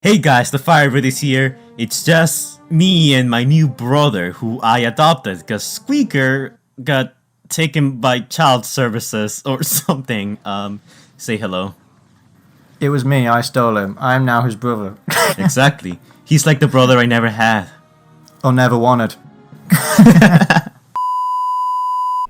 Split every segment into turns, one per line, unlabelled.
Hey guys, the Firebird is here. It's just me and my new brother who I adopted because Squeaker got taken by child services or something. Say hello.
It was me, I stole him. I am now his brother.
Exactly. He's like the brother I never had.
Or never wanted.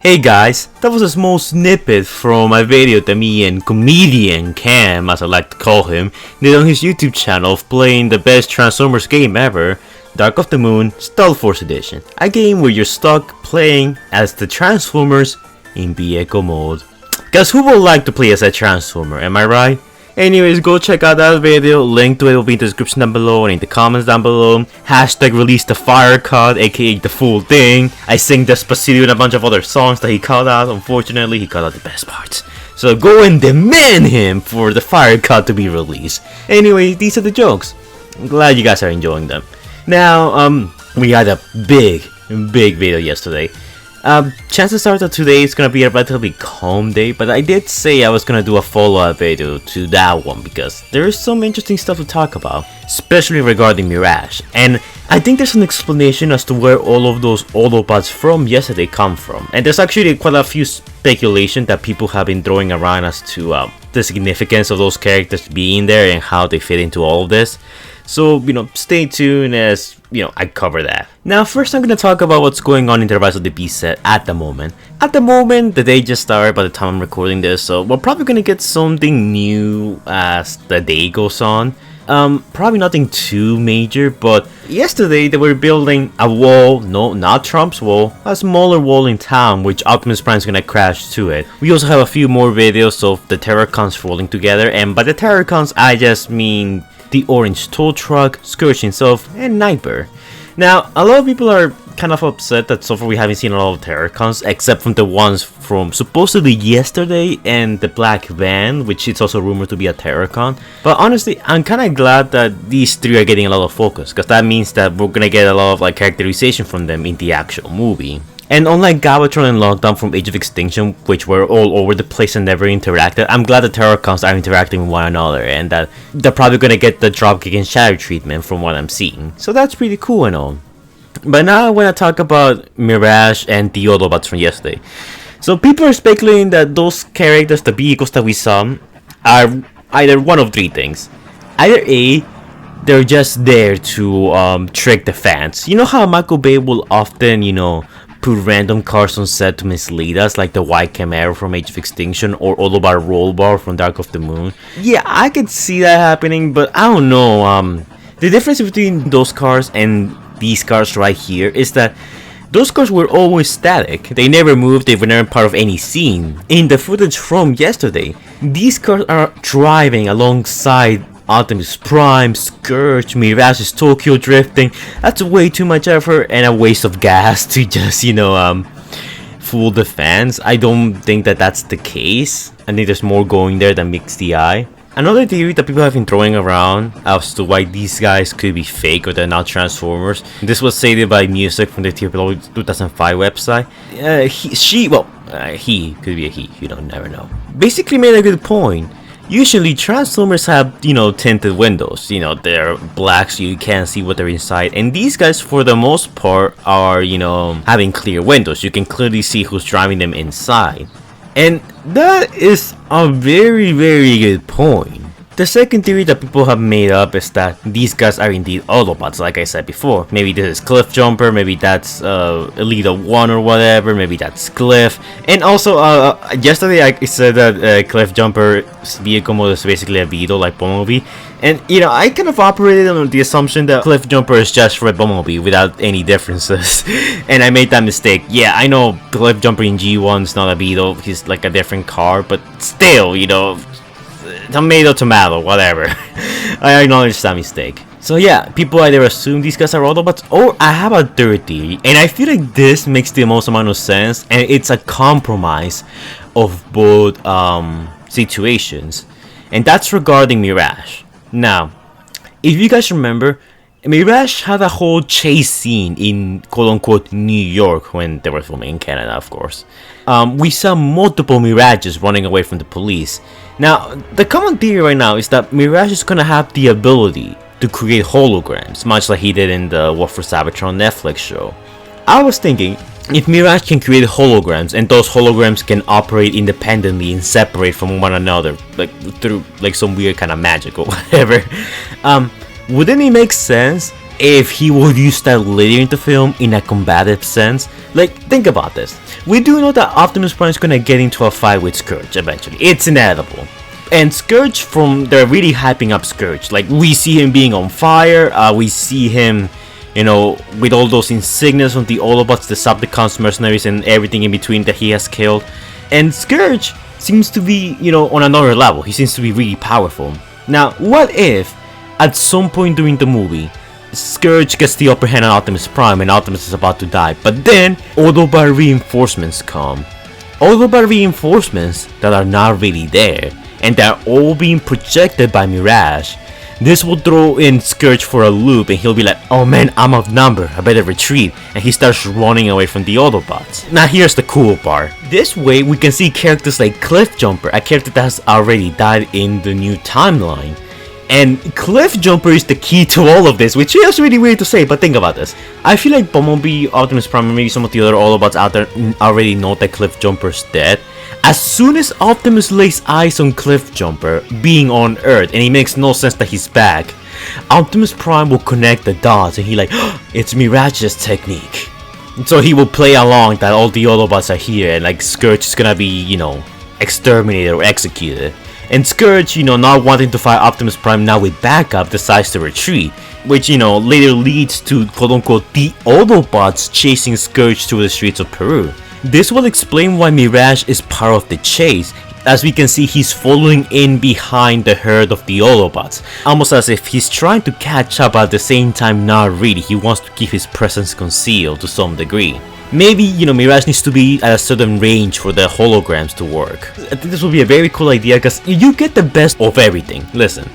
Hey guys, that was a small snippet from a video that me and comedian Cam, as I like to call him, did on his YouTube channel of playing the best Transformers game ever, Dark of the Moon Stealth Force Edition, a game where you're stuck playing as the Transformers in vehicle mode. Guys, who would like to play as a Transformer, am I right? Anyways, go check out that video, link to it will be in the description down below and in the comments down below. Hashtag release the fire cut, aka the full thing. I sing Despacito and a bunch of other songs that he called out. Unfortunately, he cut out the best parts. So go and demand him for the fire cut to be released. Anyway, these are the jokes. I'm glad you guys are enjoying them. Now, we had a big video yesterday. Chances are that today is gonna be a relatively calm day, but I did say I was gonna do a follow-up video to that one because there is some interesting stuff to talk about, especially regarding Mirage. And I think there's an explanation as to where all of those Autobots from yesterday come from. And there's actually quite a few speculation that people have been throwing around as to the significance of those characters being there and how they fit into all of this. So, stay tuned as, I cover that. Now, first I'm going to talk about what's going on in the Rise of the Beast set at the moment. At the moment, the day just started by the time I'm recording this, so we're probably going to get something new as the day goes on. Probably nothing too major, but yesterday they were building a wall, no, not Trump's wall, a smaller wall in town, which Optimus Prime's gonna crash to it. We also have a few more videos of the Terracons rolling together, and by the Terracons, I just mean the orange tow truck, Scourge himself, and Nightbird. Now, a lot of people are kind of upset that so far we haven't seen a lot of Terracons, except from the ones from supposedly yesterday and the black van, which is also rumored to be a Terracon. But honestly, I'm kind of glad that these three are getting a lot of focus, because that means that we're gonna get a lot of characterization from them in the actual movie. And unlike Galvatron and Lockdown from Age of Extinction, which were all over the place and never interacted, I'm glad the Terracons are interacting with one another and that they're probably gonna get the Dropkick and Shadow treatment from what I'm seeing. So that's pretty cool and all. But now I want to talk about Mirage and the Autobots from yesterday. So people are speculating that those characters, the vehicles that we saw, are either one of three things. Either A, they're just there to trick the fans. You know how Michael Bay will often, put random cars on set to mislead us, like the white Camaro from Age of Extinction or Autobot Roll Bar from Dark of the Moon? Yeah, I could see that happening, but I don't know. The difference between those cars and these cars right here is that those cars were always static. They never moved, they were never part of any scene. In the footage from yesterday, these cars are driving alongside Optimus Prime, Scourge, Mirage's Tokyo drifting. That's way too much effort and a waste of gas to just, fool the fans. I don't think that that's the case. I think there's more going there than meets the eye. Another theory that people have been throwing around as to why these guys could be fake or they're not Transformers. This was stated by Music from the TPL 2005 website. He could be a he, you don't never know. Basically made a good point. Usually Transformers have, tinted windows. They're black so you can't see what they're inside. And these guys, for the most part, are, having clear windows. You can clearly see who's driving them inside. And that is a very good point. The second theory that people have made up is that these guys are indeed Autobots, like I said before. Maybe this is Cliff Jumper, maybe that's Elite 1 or whatever, maybe that's Cliff. And also, yesterday I said that Cliff Jumper's vehicle mode is basically a Beetle, like Bumblebee. And, I kind of operated on the assumption that Cliff Jumper is just for a Bumblebee without any differences. And I made that mistake. Yeah, I know Cliff Jumper in G1 is not a Beetle, he's like a different car, but still, tomato, whatever. I acknowledge that mistake. So yeah, people either assume these guys are Autobots, or I have a third theory, and I feel like this makes the most amount of sense, and it's a compromise of both situations, and that's regarding Mirage. Now, if you guys remember, Mirage had a whole chase scene in quote-unquote New York when they were filming in Canada, of course. We saw multiple Mirages running away from the police. Now, the common theory right now is that Mirage is gonna have the ability to create holograms, much like he did in the War for Cybertron Netflix show. I was thinking, if Mirage can create holograms and those holograms can operate independently and separate from one another, like through like some weird kind of magic or whatever, wouldn't it make sense if he would use that later in the film in a combative sense? Like, think about this. We do know that Optimus Prime is gonna get into a fight with Scourge eventually. It's inevitable. And Scourge, they're really hyping up Scourge. Like, we see him being on fire, we see him, you know, with all those insignias on the Autobots, the Decepticons, mercenaries, and everything in between that he has killed. And Scourge seems to be, you know, on another level. He seems to be really powerful. Now, what if, at some point during the movie, Scourge gets the upper hand on Optimus Prime and Optimus is about to die, but then Autobot reinforcements come. Autobot reinforcements that are not really there, and they're all being projected by Mirage. This will throw in Scourge for a loop and he'll be like, oh man, I'm outnumbered, I better retreat, and he starts running away from the Autobots. Now here's the cool part. This way we can see characters like Cliffjumper, a character that has already died in the new timeline. And Cliffjumper is the key to all of this, which is really weird to say, but think about this. I feel like Bumblebee, Optimus Prime, and maybe some of the other Autobots out there already know that Cliffjumper's dead. As soon as Optimus lays eyes on Cliffjumper being on Earth, and it makes no sense that he's back, Optimus Prime will connect the dots and he like, oh, it's Mirage's technique. So he will play along that all the Autobots are here and like Scourge is gonna be, you know, exterminated or executed. And Scourge, you know, not wanting to fight Optimus Prime now with backup, decides to retreat, which, you know, later leads to quote-unquote the Autobots chasing Scourge through the streets of Peru. This will explain why Mirage is part of the chase. As we can see, he's following in behind the herd of the Autobots, almost as if he's trying to catch up, but at the same time not really. He wants to keep his presence concealed to some degree. Maybe, you know, Mirage needs to be at a certain range for the holograms to work. I think this would be a very cool idea because you get the best of everything. Listen,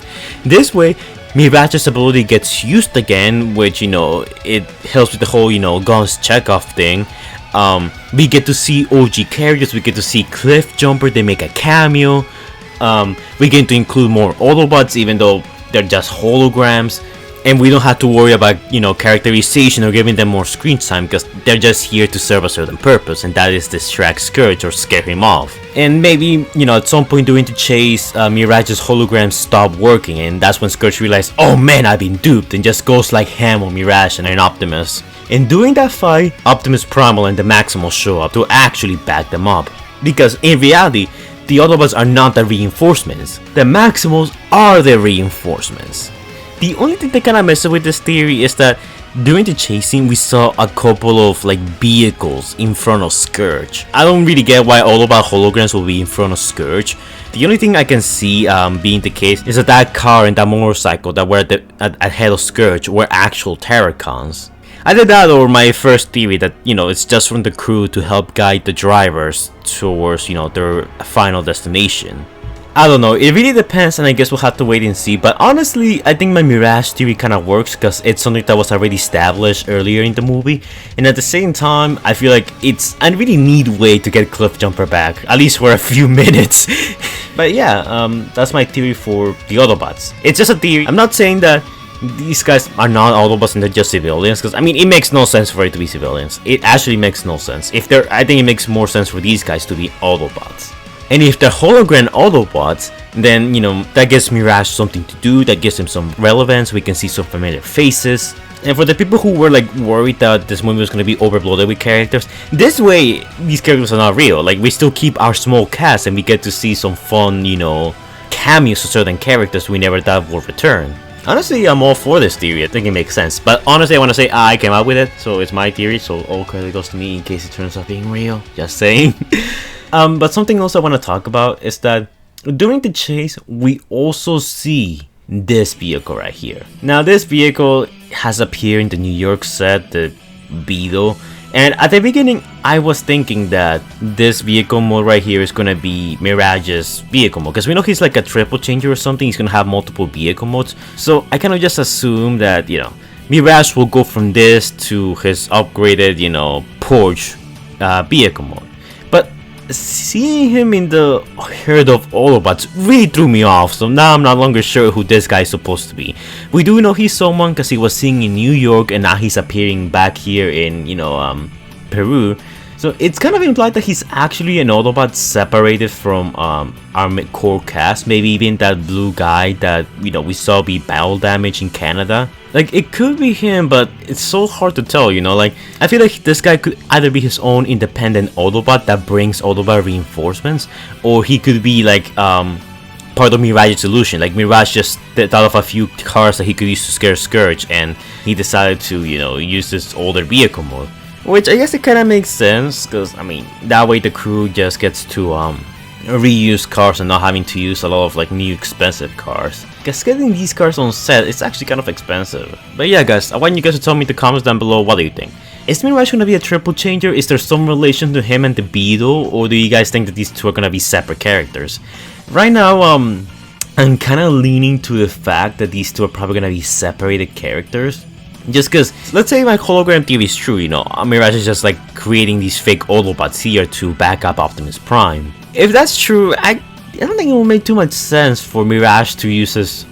this way, Mirage's ability gets used again, which, you know, it helps with the whole, you know, guns checkoff thing. We get to see OG characters, we get to see Cliffjumper, they make a cameo. We get to include more Autobots, even though they're just holograms. And we don't have to worry about, you know, characterization or giving them more screen time because they're just here to serve a certain purpose, and that is distract Scourge or scare him off. And maybe, you know, at some point during the chase, Mirage's holograms stop working, and that's when Scourge realizes, oh man, I've been duped, and just goes like ham on Mirage and an Optimus. And during that fight, Optimus Primal and the Maximals show up to actually back them up. Because in reality, the Autobots are not the reinforcements. The Maximals are the reinforcements. The only thing that kind of messes with this theory is that during the chasing we saw a couple of like vehicles in front of Scourge. I don't really get why Autobot holograms will be in front of Scourge. The only thing I can see being the case is that car and that motorcycle that were ahead of Scourge were actual Terracons. Either that or my first theory that, you know, it's just from the crew to help guide the drivers towards, you know, their final destination. I don't know, it really depends, and I guess we'll have to wait and see, but honestly, I think my Mirage theory kind of works because it's something that was already established earlier in the movie, and at the same time, I feel like it's a really neat way to get Cliffjumper back, at least for a few minutes. But yeah, that's my theory for the Autobots. It's just a theory. I'm not saying that these guys are not Autobots and they're just civilians, because I mean, it makes no sense for it to be civilians. It actually makes no sense. I think it makes more sense for these guys to be Autobots. And if they're hologram Autobots, then, you know, that gives Mirage something to do, that gives him some relevance, we can see some familiar faces. And for the people who were like worried that this movie was going to be overloaded with characters, this way, these characters are not real. Like, we still keep our small cast and we get to see some fun, you know, cameos of certain characters we never thought would return. Honestly, I'm all for this theory, I think it makes sense. But honestly, I want to say I came up with it, so it's my theory, so all credit goes to me in case it turns out being real. Just saying. But something else I want to talk about is that during the chase, we also see this vehicle right here. Now, this vehicle has appeared in the New York set, the Beetle. And at the beginning, I was thinking that this vehicle mode right here is going to be Mirage's vehicle mode. Because we know he's like a triple changer or something. He's going to have multiple vehicle modes. So I kind of just assume that, you know, Mirage will go from this to his upgraded, you know, Porsche vehicle mode. But seeing him in the herd of Autobots really threw me off, so now I'm no longer sure who this guy is supposed to be. We do know he's someone because he was singing in New York and now he's appearing back here in, Peru. So it's kind of implied that he's actually an Autobot separated from our core cast. Maybe even that blue guy that we saw be battle damage in Canada. Like, it could be him, but it's so hard to tell, Like, I feel like this guy could either be his own independent Autobot that brings Autobot reinforcements, or he could be like part of Mirage's solution. Like, Mirage just thought of a few cars that he could use to scare Scourge, and he decided to, use this older vehicle mode. Which I guess it kind of makes sense, because, I mean, that way the crew just gets to reuse cars and not having to use a lot of like new expensive cars. Because getting these cars on set, it's actually kind of expensive. But yeah guys, I want you guys to tell me in the comments down below, what do you think? Is Mirage gonna be a triple changer? Is there some relation to him and the Beetle? Or do you guys think that these two are gonna be separate characters? Right now, I'm kind of leaning to the fact that these two are probably gonna be separated characters. Just because, let's say my hologram theory is true, Mirage is just like creating these fake Autobots here to back up Optimus Prime. If that's true, I don't think it will make too much sense for Mirage to use his,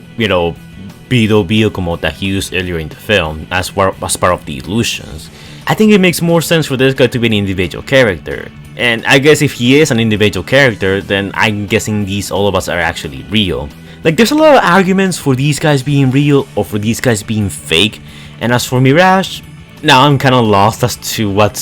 Beetle vehicle mode that he used earlier in the film as part of the illusions. I think it makes more sense for this guy to be an individual character. And I guess if he is an individual character, then I'm guessing these Autobots are actually real. Like, there's a lot of arguments for these guys being real or for these guys being fake. And as for Mirage, now I'm kind of lost as to what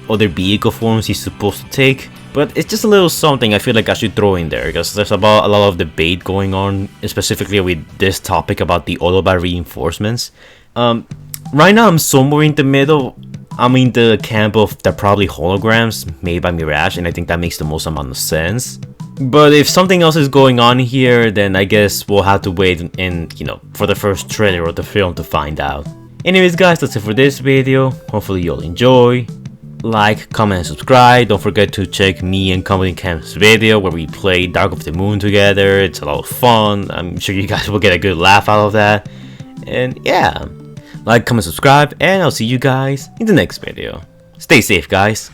other vehicle forms he's supposed to take. But it's just a little something I feel like I should throw in there, because there's about a lot of debate going on, specifically with this topic about the Autobot reinforcements. Right now I'm somewhere in the middle. I'm in the camp of they're probably holograms made by Mirage, and I think that makes the most amount of sense. But if something else is going on here, then I guess we'll have to wait and, for the first trailer of the film to find out. Anyways guys, that's it for this video. Hopefully you'll enjoy. Like, comment, and subscribe. Don't forget to check me and Comedy Camp's video where we play Dark of the Moon together. It's a lot of fun. I'm sure you guys will get a good laugh out of that. And yeah, like, comment, subscribe, and I'll see you guys in the next video. Stay safe guys.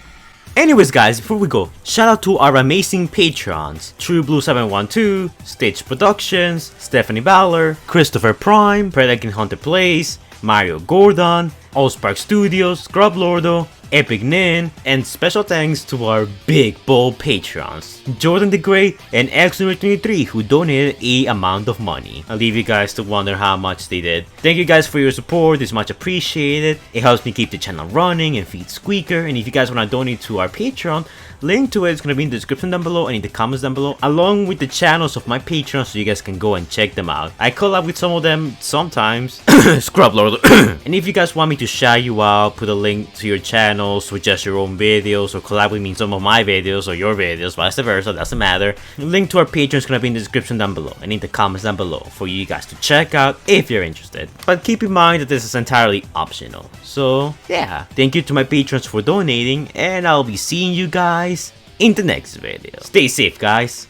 Anyways guys, before we go, shout out to our amazing patrons: TrueBlue712, Stage Productions, Stephanie Baller, Christopher Prime, Predaking Hunter Plays, Mario Gordon, Allspark Studios, Scrub Lordo, Epic Nin, and special thanks to our big bold patrons, Jordan the Great and X23, who donated a amount of money. I'll leave you guys to wonder how much they did. Thank you guys for your support, it's much appreciated. It helps me keep the channel running and feed Squeaker, and if you guys want to donate to our Patreon, link to it is going to be in the description down below and in the comments down below, along with the channels of my patrons, so you guys can go and check them out. I collab with some of them sometimes. Scrub Lord. And if you guys want me to shout you out, put a link to your channel, suggest your own videos, or collab with me in some of my videos or your videos, vice versa, doesn't matter. Link to our Patreon is going to be in the description down below and in the comments down below for you guys to check out if you're interested. But keep in mind that this is entirely optional. So yeah, thank you to my patrons for donating, and I'll be seeing you guys in the next video. Stay safe guys.